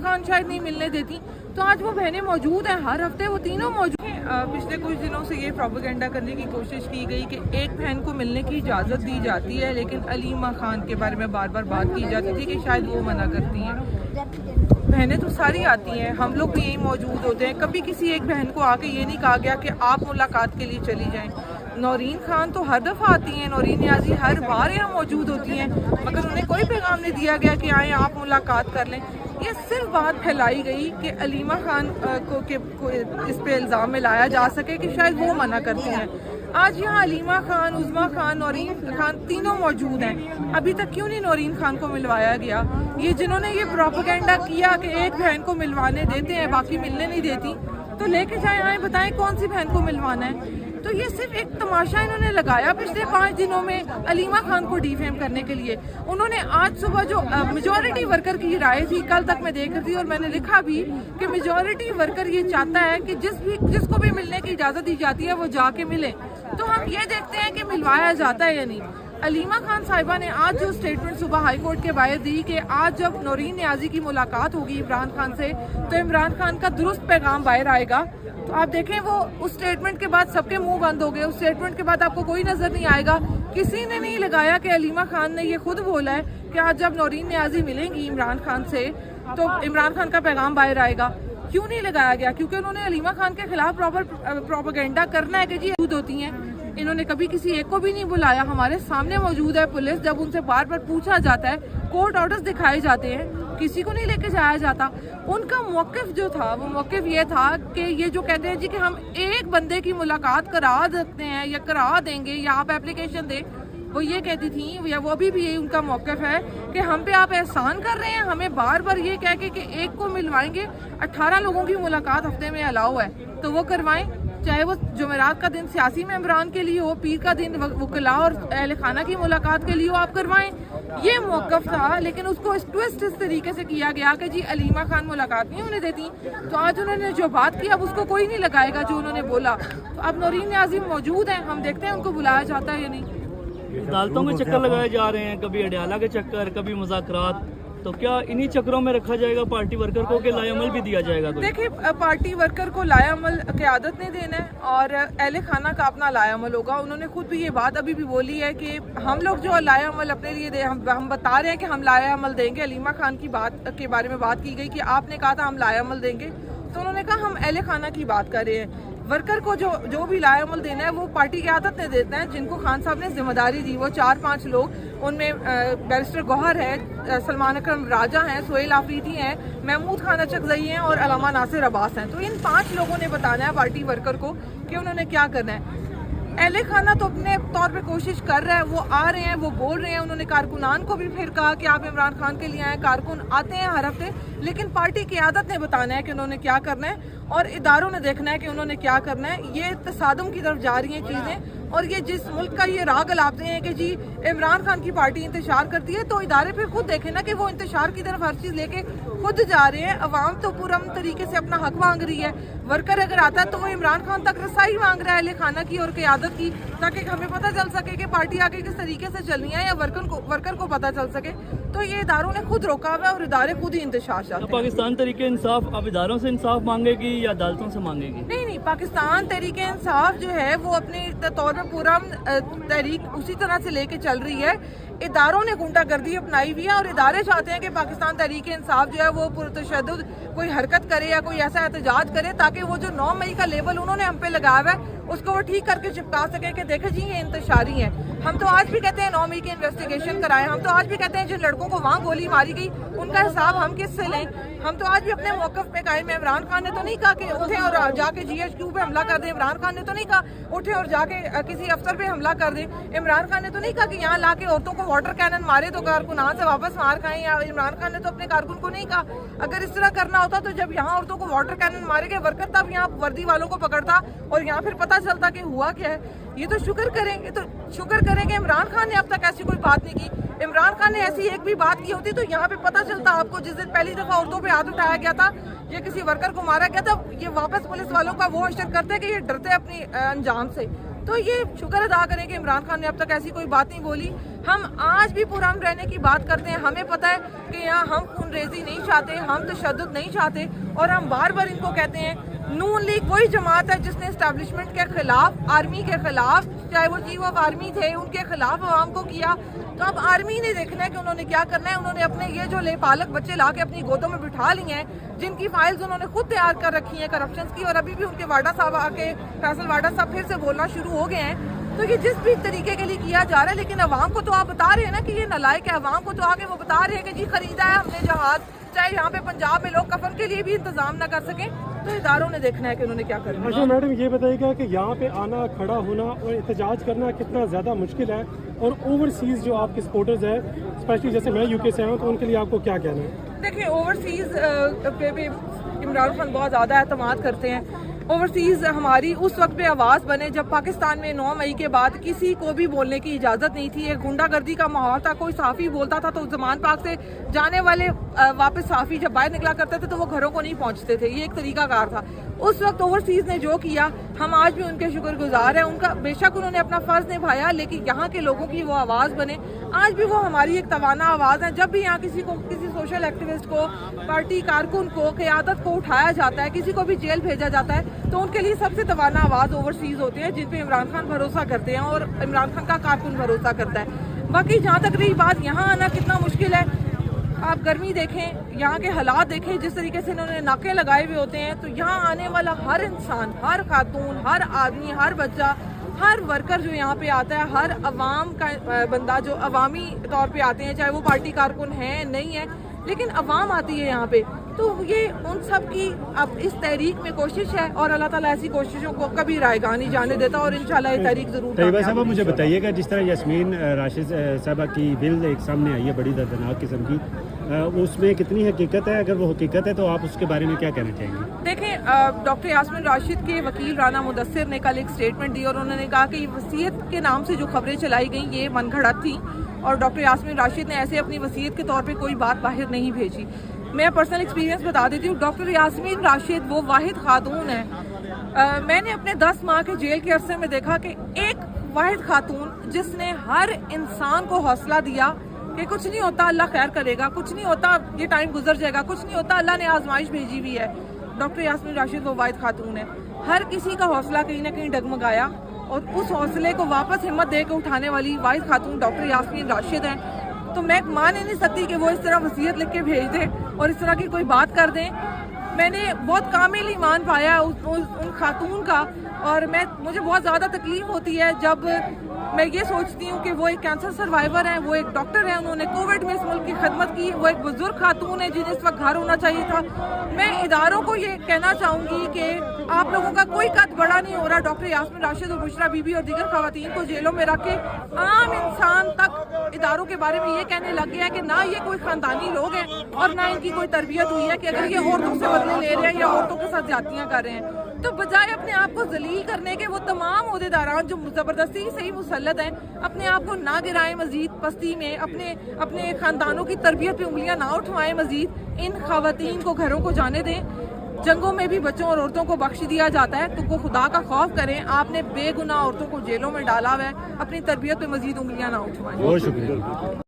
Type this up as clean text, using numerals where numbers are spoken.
خان شاید نہیں ملنے دیتی، تو آج وہ بہنیں موجود ہیں، ہر ہفتے وہ تینوں موجود ہیں۔ پچھلے کچھ دنوں سے یہ پروپیگنڈا کرنے کی کوشش کی گئی کہ ایک بہن کو ملنے کی اجازت دی جاتی ہے، لیکن علیمہ خان کے بارے میں بار بار بات کی جاتی تھی کہ شاید وہ منع کرتی ہیں۔ بہنیں تو ساری آتی ہیں، ہم لوگ بھی یہیں موجود ہوتے ہیں، کبھی کسی ایک بہن کو آ کے یہ نہیں کہا گیا کہ آپ ملاقات کے لیے چلی جائیں۔ نورین خان تو ہر دفعہ آتی ہیں، نورین نیازی ہر بار یہاں موجود ہوتی ہیں، مگر انہیں کوئی پیغام نہیں دیا گیا کہ آئیں آپ ملاقات کر لیں۔ یہ صرف بات پھیلائی گئی کہ علیمہ خان کو اس پہ الزام میں لایا جا سکے کہ شاید وہ منع کرتی ہیں۔ آج یہاں علیمہ خان، عظمیٰ خان، نورین خان تینوں موجود ہیں، ابھی تک کیوں نہیں نورین خان کو ملوایا گیا؟ یہ جنہوں نے یہ پروپیگنڈا کیا کہ ایک بہن کو ملوانے دیتے ہیں باقی ملنے نہیں دیتی، تو لے کے جائیں، آئیں بتائیں کون سی بہن کو ملوانا ہے۔ تو یہ صرف ایک تماشا انہوں نے لگایا پچھلے 5 دنوں میں علیمہ خان کو ڈی فیم کرنے کے لیے۔ انہوں نے آج صبح جو میجورٹی ورکر کی رائے تھی، کل تک میں دیکھ رہی تھی اور میں نے لکھا بھی کہ میجورٹی ورکر یہ چاہتا ہے کہ جس کو بھی ملنے کی اجازت دی جاتی ہے وہ جا کے ملے۔ تو ہم یہ دیکھتے ہیں کہ ملوایا جاتا ہے یا نہیں۔ علیمہ خان صاحبہ نے آج جو سٹیٹمنٹ صبح ہائی کورٹ کے باہر دی کہ آج جب نورین نیازی کی ملاقات ہوگی عمران خان سے تو عمران خان کا درست پیغام باہر آئے گا، تو آپ دیکھیں وہ اس سٹیٹمنٹ کے بعد سب کے منہ بند ہو گئے۔ اس سٹیٹمنٹ کے بعد آپ کو کوئی نظر نہیں آئے گا، کسی نے نہیں لگایا کہ علیمہ خان نے یہ خود بولا ہے کہ آج جب نورین نیازی ملیں گی عمران خان سے تو عمران خان کا پیغام باہر آئے گا۔ کیوں نہیں لگایا گیا؟ کیونکہ انہوں نے علیمہ خان کے خلاف پروپیگنڈا کرنا ہے کہ جی حدود ہوتی ہیں۔ انہوں نے کبھی کسی ایک کو بھی نہیں بلایا، ہمارے سامنے موجود ہے پولیس، جب ان سے بار بار پوچھا جاتا ہے، کورٹ آرڈرز دکھائے جاتے ہیں، کسی کو نہیں لے کے جایا جاتا۔ ان کا موقف جو تھا وہ موقف یہ تھا کہ یہ جو کہتے ہیں جی کہ ہم ایک بندے کی ملاقات کرا سکتے ہیں یا کرا دیں گے یا آپ اپلیکیشن دیں، وہ یہ کہتی تھیں یا وہ ابھی بھی یہی ان کا موقف ہے کہ ہم پہ آپ احسان کر رہے ہیں، ہمیں بار بار یہ کہہ کے کہ ایک کو ملوائیں گے، 18 لوگوں کی ملاقات ہفتے میں الاؤ ہے تو وہ کروائیں، چاہے وہ جمعرات کا دن سیاسی ممبران کے لیے ہو، پیر کا دن وکلاء اور اہل خانہ کی ملاقات کے لیے ہو، آپ کروائیں۔ یہ موقف تھا، لیکن اس کو ٹویسٹ اس طریقے سے کیا گیا کہ جی علیمہ خان ملاقات نہیں ہونے دیتی۔ تو آج انہوں نے جو بات کی اب اس کو کوئی نہیں لگائے گا جو انہوں نے بولا۔ تو اب نورین نیازی موجود ہیں، ہم دیکھتے ہیں ان کو بلایا جاتا ہے یا نہیں۔ عدالتوں کے چکر لگائے جا رہے ہیں، کبھی اڈیالہ کے چکر، کبھی مذاکرات، تو کیا انہی چکروں میں رکھا جائے گا پارٹی ورکر کو کہ لائے عمل بھی دیا جائے گا؟ دیکھیں پارٹی ورکر کو لائے عمل قیادت نہیں دینا ہے اور اہل خانہ کا اپنا لائے عمل ہوگا۔ انہوں نے خود بھی یہ بات ابھی بھی بولی ہے کہ ہم لوگ جو لائے عمل اپنے لیے ہم بتا رہے ہیں کہ ہم لائے عمل دیں گے۔ علیمہ خان کی بات کے بارے میں بات کی گئی کہ آپ نے کہا تھا ہم لائے عمل دیں گے، تو انہوں نے کہا ہم اہل خانہ کی بات کر رہے ہیں۔ ورکر کو جو بھی لائے عمل دینا ہے وہ پارٹی قیادت نے دیتا ہے، جن کو خان صاحب نے ذمہ داری دی، وہ 4-5 لوگ، ان میں بیرسٹر گوہر ہے، سلمان اکرم راجہ ہیں، سہیل آفریدی ہیں، محمود خان اچکزئی ہیں اور علامہ ناصر عباس ہیں۔ تو ان 5 لوگوں نے بتانا ہے پارٹی ورکر کو کہ انہوں نے کیا کرنا ہے۔ اہل خانہ تو اپنے طور پہ کوشش کر رہا ہے، وہ آ رہے ہیں، وہ بول رہے ہیں۔ انہوں نے کارکنان کو بھی پھر کہا کہ آپ عمران خان کے لیے آئیں، کارکن آتے ہیں ہر ہفتے، لیکن پارٹی قیادت نے بتانا ہے کہ انہوں نے کیا کرنا ہے اور اداروں نے دیکھنا ہے کہ انہوں نے کیا کرنا ہے۔ یہ تصادم کی طرف جا رہی ہیں چیزیں، اور یہ جس ملک کا یہ راگ الاپتے ہیں کہ جی عمران خان کی پارٹی انتشار کرتی ہے، تو ادارے پھر خود دیکھیں نا کہ وہ انتشار کی طرف ہر چیز لے کے خود جا رہے ہیں۔ عوام تو پرامن طریقے سے اپنا حق مانگ رہی ہے، ورکر اگر آتا ہے تو وہ عمران خان تک رسائی مانگ رہا ہے اہل خانہ کی اور قیادت کی، تاکہ ہمیں پتہ چل سکے کہ پارٹی آگے کس طریقے سے چلنی ہے یا ورکر کو پتہ چل سکے۔ تو یہ اداروں نے خود روکا ہوا ہے اور ادارے خود ہی انتشار چاہتے ہیں۔ پاکستان تحریک انصاف اب اداروں سے انصاف مانگے گی یا عدالتوں سے مانگے گی؟ نہیں، پاکستان تحریک انصاف جو ہے وہ اپنے طور پہ پورا تحریک اسی طرح سے لے کے چل رہی ہے۔ اداروں نے غنڈہ گردی اپنائی ہوئی ہے اور ادارے چاہتے ہیں کہ پاکستان تحریک انصاف جو ہے وہ پرتشدد کوئی حرکت کرے یا کوئی ایسا احتجاج کرے تاکہ وہ جو 9 مئی کا لیبل انہوں نے ہم پہ لگایا ہوا ہے اس کو وہ ٹھیک کر کے چپکا سکیں کہ دیکھیں جی یہ انتشاری ہیں۔ ہم تو آج بھی کہتے ہیں 9 مئی کی انویسٹیگیشن کرائیں، ہم تو آج بھی کہتے ہیں جن لڑکوں کو وہاں گولی ماری گئی ان کا حساب ہم کس سے لیں۔ ہم تو آج بھی اپنے موقف پہ قائم ہیں۔ عمران خان نے تو نہیں کہا کہ اٹھیں اور جا کے GHQ پہ حملہ کر دیں، عمران خان نے تو نہیں کہا اٹھیں اور جا کے کسی افسر پہ حملہ کر دیں، عمران خان نے تو نہیں کہا کہ یہاں لا کے عورتوں کو واٹر کینن مارے تو کارکنان سے واپس مار کھائیں، یا عمران خان نے تو اپنے کارکن کو نہیں کہا۔ اگر اس طرح کرنا ہوتا تو جب یہاں عورتوں کو واٹر کینن مارے گئے ورکر تب یہاں وردی والوں کو پکڑتا اور یہاں پھر پتہ چلتا کہ ہوا کیا ہے۔ یہ تو شکر کریں کہ عمران خان نے اب تک ایسی کوئی بات نہیں کی۔ عمران خان نے ایسی ایک بھی بات کی ہوتی تو یہاں پہ پتہ چلتا آپ کو، جس دن پہلی دفعہ عورتوں پہ ہاتھ اٹھایا گیا تھا یا کسی ورکر کو مارا گیا تھا، یہ واپس پولیس والوں کا وہ اشر کرتے کہ یہ ڈرتے اپنی انجام سے۔ تو یہ شکر ادا کریں کہ عمران خان نے اب تک ایسی کوئی بات نہیں بولی. ہم آج بھی پرامن رہنے کی بات کرتے ہیں. ہمیں پتہ ہے کہ یہاں ہم خون ریزی نہیں چاہتے, ہم تشدد نہیں چاہتے, اور ہم بار بار ان کو کہتے ہیں. نون لیگ وہی جماعت ہے جس نے اسٹیبلشمنٹ کے خلاف, آرمی کے خلاف, چاہے وہ چیف آف آرمی تھے, ان کے خلاف عوام کو کیا. تو اب آرمی نے دیکھنا ہے کہ انہوں نے کیا کرنا ہے. انہوں نے اپنے یہ جو لے پالک بچے لا کے اپنی گودوں میں بٹھا لیے ہیں, جن کی فائلز انہوں نے خود تیار کر رکھی ہیں کرپشنز کی, اور ابھی بھی ان کے واڈا صاحب آ کے, فیصل واڈا صاحب پھر سے بولنا شروع ہو گئے ہیں. تو یہ جس بھی طریقے کے لیے کیا جا رہا ہے, لیکن عوام کو تو آپ بتا رہے ہیں نا کہ یہ نالائق ہے. عوام کو تو آگے وہ بتا رہے ہیں کہ جی خریدا ہے ہم نے جہاز, چاہے یہاں پہ پنجاب میں لوگ کفن کے لیے بھی انتظام نہ کر سکیں. تو اداروں نے دیکھنا ہے کہ انہوں نے کیا کرنا ہے. اچھا میڈم, یہ بتائیے گا کہ یہاں پہ آنا, کھڑا ہونا اور احتجاج کرنا کتنا زیادہ مشکل ہے, اور اوورسیز جو آپ کے سپورٹرز ہیں, اسپیشلی جیسے میں یو کے سے آیا ہوں, تو ان کے لیے آپ کو کیا کہنا ہے؟ دیکھیں, اوورسیز پہ عمران خان بہت زیادہ اعتماد کرتے ہیں. اوورسیز ہماری اس وقت پہ آواز بنے جب پاکستان میں 9 مئی کے بعد کسی کو بھی بولنے کی اجازت نہیں تھی. ایک غنڈہ گردی کا ماحول تھا. کوئی صحافی بولتا تھا تو زمان پاک سے جانے والے واپس صحافی جب باہر نکلا کرتے تھے تو وہ گھروں کو نہیں پہنچتے تھے. یہ ایک طریقہ کار تھا. اس وقت اوورسیز نے جو کیا, ہم آج بھی ان کے شکر گزار ہیں. ان کا بے شک انہوں نے اپنا فرض نبھایا, لیکن یہاں کے لوگوں کی وہ آواز بنے. آج بھی وہ ہماری ایک توانا آواز ہے. جب بھی یہاں کسی سوشل ایکٹیوسٹ کو, پارٹی کارکن کو, قیادت کو اٹھایا جاتا ہے, کسی کو بھی جیل بھیجا جاتا ہے, تو ان کے لیے سب سے توانا آواز اوورسیز ہوتے ہیں, جن پہ عمران خان بھروسہ کرتے ہیں اور عمران خان کا کارکن بھروسہ کرتا ہے. باقی جہاں تک رہی بات یہاں آنا کتنا مشکل ہے, آپ گرمی دیکھیں, یہاں کے حالات دیکھیں, جس طریقے سے انہوں نے ناکے لگائے ہوئے ہوتے ہیں. تو یہاں آنے والا ہر انسان, ہر خاتون, ہر آدمی, ہر بچہ, ہر ورکر جو یہاں پہ آتا ہے, ہر عوام کا بندہ جو عوامی طور پہ آتے ہیں, چاہے وہ پارٹی کارکن ہیں نہیں ہیں, لیکن عوام آتی ہے یہاں پہ. تو یہ ان سب کی اب اس تحریک میں کوشش ہے, اور اللہ تعالیٰ ایسی کوششوں کو کبھی رائے گاہ نہیں جانے دیتا, اور انشاءاللہ یہ تحریک ضرور طیبہ صاحبہ, مجھے بتائیے گا, جس طرح یاسمین راشد صاحبہ کی بل ایک سامنے آئی ہے بڑی دردناک قسم کی, اس میں کتنی حقیقت ہے؟ اگر وہ حقیقت ہے تو آپ اس کے بارے میں کیا کہنا چاہیں گے؟ دیکھیں, ڈاکٹر یاسمین راشد کے وکیل رانا مدثر نے کل ایک سٹیٹمنٹ دی, اور انہوں نے کہا کہ یہ وصیت کے نام سے جو خبریں چلائی گئیں یہ من گھڑت تھیں, اور ڈاکٹر یاسمین راشد نے ایسے اپنی وصیت کے طور پہ کوئی بات باہر نہیں بھیجی. میں پرسنل ایکسپیرینس بتا دیتی ہوں. ڈاکٹر یاسمین راشد وہ واحد خاتون ہے, میں نے اپنے 10 ماہ کے جیل کے عرصے میں دیکھا کہ ایک واحد خاتون جس نے ہر انسان کو حوصلہ دیا کہ کچھ نہیں ہوتا, اللہ خیر کرے گا, کچھ نہیں ہوتا, یہ ٹائم گزر جائے گا, کچھ نہیں ہوتا, اللہ نے آزمائش بھیجی ہوئی ہے. ڈاکٹر یاسمین راشد وہ واحد خاتون ہے. ہر کسی کا حوصلہ کہیں نہ کہیں ڈگمگایا, اور اس حوصلے کو واپس ہمت دے کے اٹھانے والی واحد خاتون ڈاکٹر یاسمین راشد ہیں. تو میں مان ہی نہیں سکتی کہ وہ اس طرح وصیت لکھ کے بھیج دیں اور اس طرح کی کوئی بات کر دیں. میں نے بہت کامل ایمان پایا ان خاتون کا, اور مجھے بہت زیادہ تکلیف ہوتی ہے جب میں یہ سوچتی ہوں کہ وہ ایک کینسر سروائیور ہیں, وہ ایک ڈاکٹر ہیں, انہوں نے کووڈ میں اس ملک کی خدمت کی, وہ ایک بزرگ خاتون ہے جنہیں اس وقت گھر ہونا چاہیے تھا. میں اداروں کو یہ کہنا چاہوں گی کہ آپ لوگوں کا کوئی قد بڑا نہیں ہو رہا. ڈاکٹر یاسمین راشد اور بشرا بی بی اور دیگر خواتین کو جیلوں میں رکھ کے عام انسان تک اداروں کے بارے میں یہ کہنے لگ گیا ہے کہ نہ یہ کوئی خاندانی لوگ ہیں, اور نہ ان کی کوئی تربیت ہوئی ہے کہ اگر یہ عورتوں سے بدلے لے رہے ہیں یا عورتوں کے ساتھ زیادتیاں کر رہے ہیں, تو بجائے اپنے آپ کو ذلیل کرنے کے وہ تمام عہدیداران جو زبردستی سے ہی مسلط ہیں, اپنے آپ کو نہ گرائیں مزید پستی میں, اپنے خاندانوں کی تربیت پہ انگلیاں نہ اٹھوائیں مزید. ان خواتین کو گھروں کو جانے دیں. جنگوں میں بھی بچوں اور عورتوں کو بخش دیا جاتا ہے, تو وہ خدا کا خوف کریں. آپ نے بے گناہ عورتوں کو جیلوں میں ڈالا ہوا ہے, اپنی تربیت پہ مزید انگلیاں نہ اٹھوائیں. بہت شکریہ.